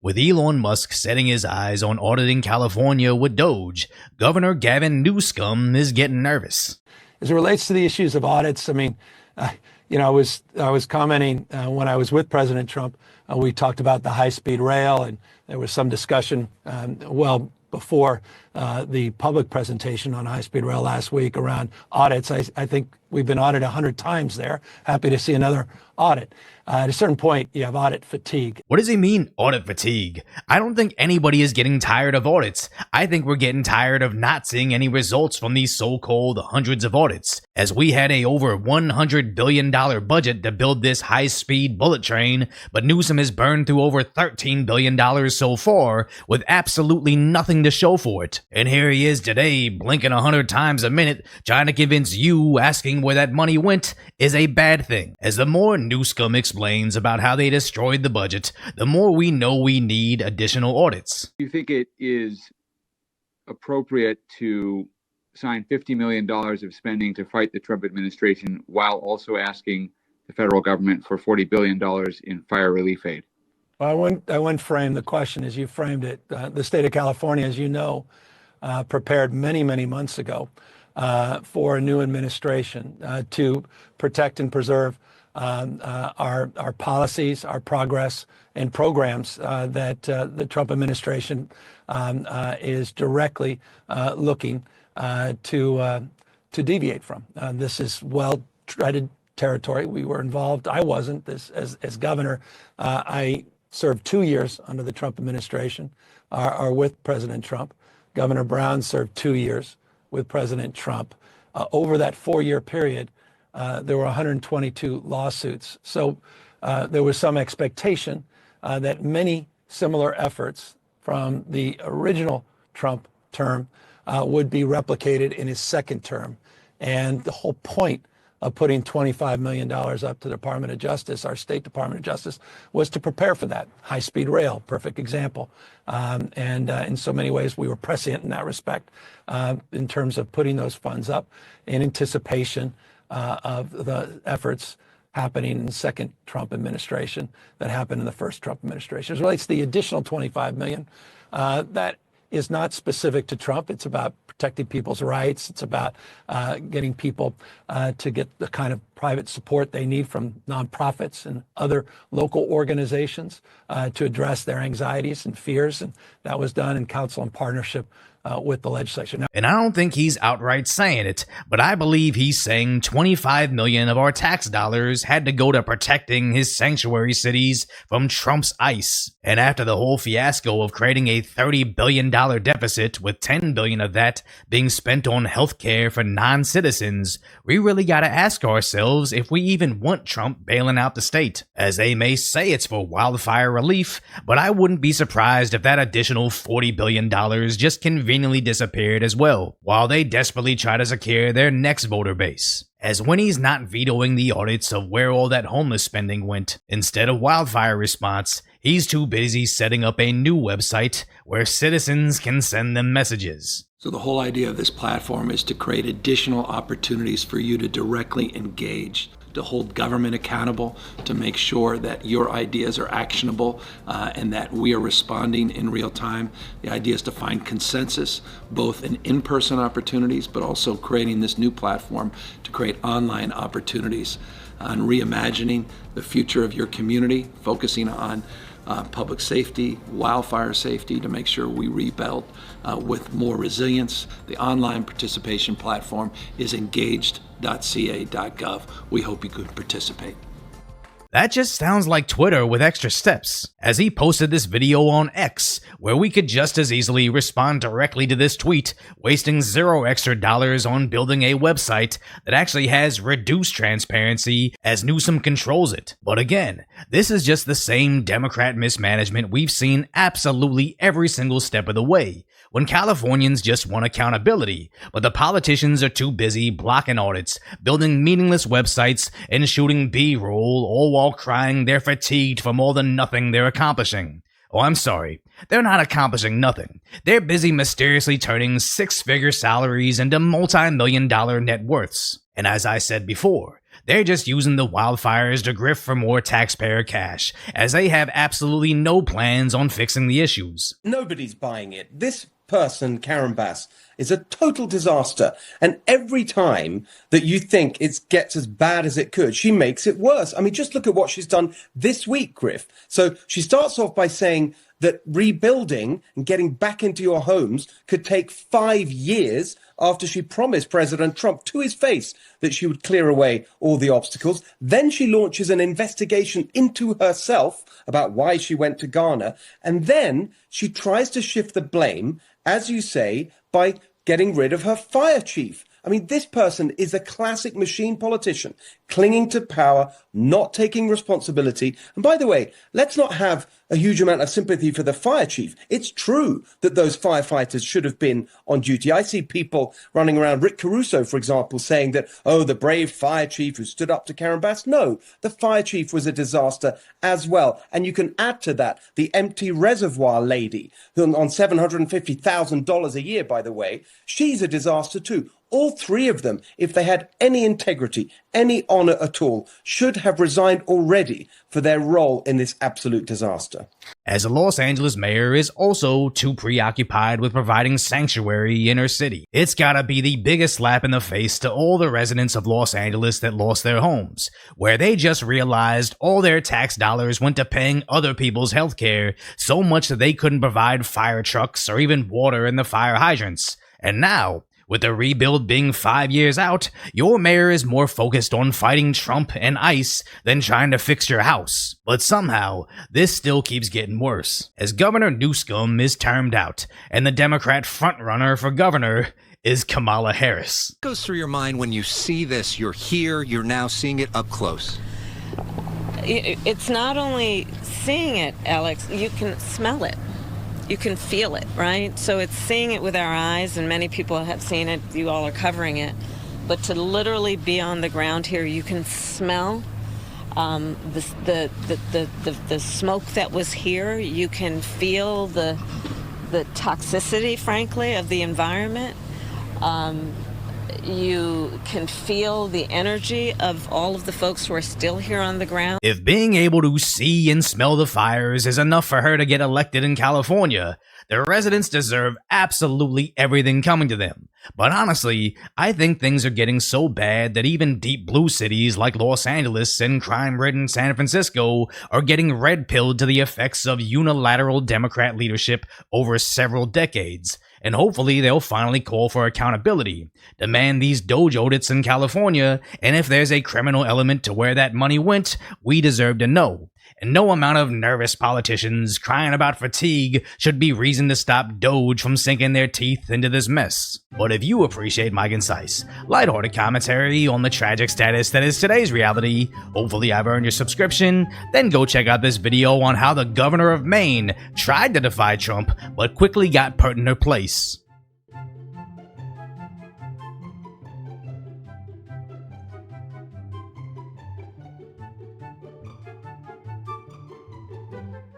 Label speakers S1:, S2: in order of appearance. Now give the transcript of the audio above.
S1: With Elon Musk setting his eyes on auditing California with DOGE, Governor Gavin Newsom is getting nervous.
S2: As it relates to the issues of audits, I mean, I was commenting when I was with President Trump. We talked about the high-speed rail, and there was some discussion well before the public presentation on high-speed rail last week around audits. I think we've been audited 100 times there. Happy to see another audit. At a certain point, you have audit fatigue.
S1: What does he mean, audit fatigue? I don't think anybody is getting tired of audits. I think we're getting tired of not seeing any results from these so-called hundreds of audits, as we had a over $100 billion budget to build this high-speed bullet train, but Newsom has burned through over $13 billion so far with absolutely nothing to show for it. And here he is today, blinking 100 times a minute, trying to convince you asking where that money went is a bad thing. As the more Newsom explains about how they destroyed the budget, the more we know we need additional audits.
S3: Do you think it is appropriate to sign $50 million of spending to fight the Trump administration while also asking the federal government for $40 billion in fire relief aid?
S2: Well, I wouldn't frame the question as you framed it. The state of California, as you know, prepared many months ago for a new administration to protect and preserve our policies, our progress, and programs that the Trump administration is directly looking to deviate from. This is well-treaded territory. We were involved. I wasn't. As governor, I served 2 years under the Trump administration, or with President Trump. Governor Brown served 2 years with President Trump. Over that 4-year period, there were 122 lawsuits. So there was some expectation that many similar efforts from the original Trump term would be replicated in his second term. And the whole point of putting $25 million up to the Department of Justice, our State Department of Justice, was to prepare for that. High-speed rail, perfect example. And in so many ways, we were prescient in that respect in terms of putting those funds up in anticipation of the efforts happening in the second Trump administration that happened in the first Trump administration. As it relates to the additional $25 million, that is not specific to Trump. It's about protecting people's rights. It's about getting people to get the kind of private support they need from nonprofits and other local organizations to address their anxieties and fears. And that was done in council and partnership with the legislature. Now,
S1: and I don't think he's outright saying it, but I believe he's saying 25 million of our tax dollars had to go to protecting his sanctuary cities from Trump's ICE. And after the whole fiasco of creating a $30 billion deficit, with 10 billion of that being spent on healthcare for non-citizens, we really gotta ask ourselves if we even want Trump bailing out the state. As they may say it's for wildfire relief, but I wouldn't be surprised if that additional $40 billion just conveniently disappeared as well, while they desperately try to secure their next voter base. As when he's not vetoing the audits of where all that homeless spending went, instead of wildfire response, he's too busy setting up a new website where citizens can send them messages.
S4: So the whole idea of this platform is to create additional opportunities for you to directly engage, to hold government accountable, to make sure that your ideas are actionable and that we are responding in real time. The idea is to find consensus, both in in-person opportunities, but also creating this new platform to create online opportunities on reimagining the future of your community, focusing on public safety, wildfire safety, to make sure we rebuild with more resilience. The online participation platform is engaged.ca.gov. We hope you could participate.
S1: That just sounds like Twitter with extra steps, as he posted this video on X, where we could just as easily respond directly to this tweet, wasting $0 extra on building a website that actually has reduced transparency as Newsom controls it. But again, this is just the same Democrat mismanagement we've seen absolutely every single step of the way, when Californians just want accountability, but the politicians are too busy blocking audits, building meaningless websites, and shooting B-roll, all while crying they're fatigued from all the nothing they're accomplishing. Oh, I'm sorry. They're not accomplishing nothing. They're busy mysteriously turning six-figure salaries into multi-million-dollar net worths. And as I said before, They're just using the wildfires to grift for more taxpayer cash, as they have absolutely no plans on fixing the issues.
S5: Nobody's buying it. This person, Karen Bass, is a total disaster. And every time that you think it gets as bad as it could, she makes it worse. I mean, just look at what she's done this week, Griff. So she starts off by saying that rebuilding and getting back into your homes could take 5 years after she promised President Trump to his face that she would clear away all the obstacles. Then she launches an investigation into herself about why she went to Ghana. And then she tries to shift the blame, as you say, by getting rid of her fire chief. I mean, this person is a classic machine politician, clinging to power, not taking responsibility. And by the way, let's not have a huge amount of sympathy for the fire chief. It's true that those firefighters should have been on duty. I see people running around, Rick Caruso, for example, saying that, oh, the brave fire chief who stood up to Karen Bass. No, the fire chief was a disaster as well. And you can add to that the empty reservoir lady, who on $750,000 a year, by the way, she's a disaster too. All three of them, if they had any integrity, any honor at all, should have resigned already for their role in this absolute disaster.
S1: As a Los Angeles mayor is also too preoccupied with providing sanctuary in her city. It's gotta be the biggest slap in the face to all the residents of Los Angeles that lost their homes, where they just realized all their tax dollars went to paying other people's healthcare so much that they couldn't provide fire trucks or even water in the fire hydrants. And now, with the rebuild being 5 years out, your mayor is more focused on fighting Trump and ICE than trying to fix your house. But somehow, this still keeps getting worse, as Governor Newsom is termed out, and the Democrat frontrunner for governor is Kamala Harris.
S6: What goes through your mind when you see this? You're here, you're now seeing it up close.
S7: It's not only seeing it, Alex, you can smell it. You can feel it, right? So it's seeing it with our eyes, and many people have seen it. You all are covering it. But to literally be on the ground here, you can smell the smoke that was here. You can feel the toxicity, frankly, of the environment. You can feel the energy of all of the folks who are still here on the ground.
S1: If being able to see and smell the fires is enough for her to get elected in California, the residents deserve absolutely everything coming to them. But honestly, I think things are getting so bad that even deep blue cities like Los Angeles and crime-ridden San Francisco are getting red-pilled to the effects of unilateral Democrat leadership over several decades. And hopefully they'll finally call for accountability, demand these DOGE audits in California, and if there's a criminal element to where that money went, we deserve to know. And no amount of nervous politicians crying about fatigue should be reason to stop DOGE from sinking their teeth into this mess. But if you appreciate my concise, lighthearted commentary on the tragic status that is today's reality, hopefully I've earned your subscription, then go check out this video on how the governor of Maine tried to defy Trump but quickly got put in her place.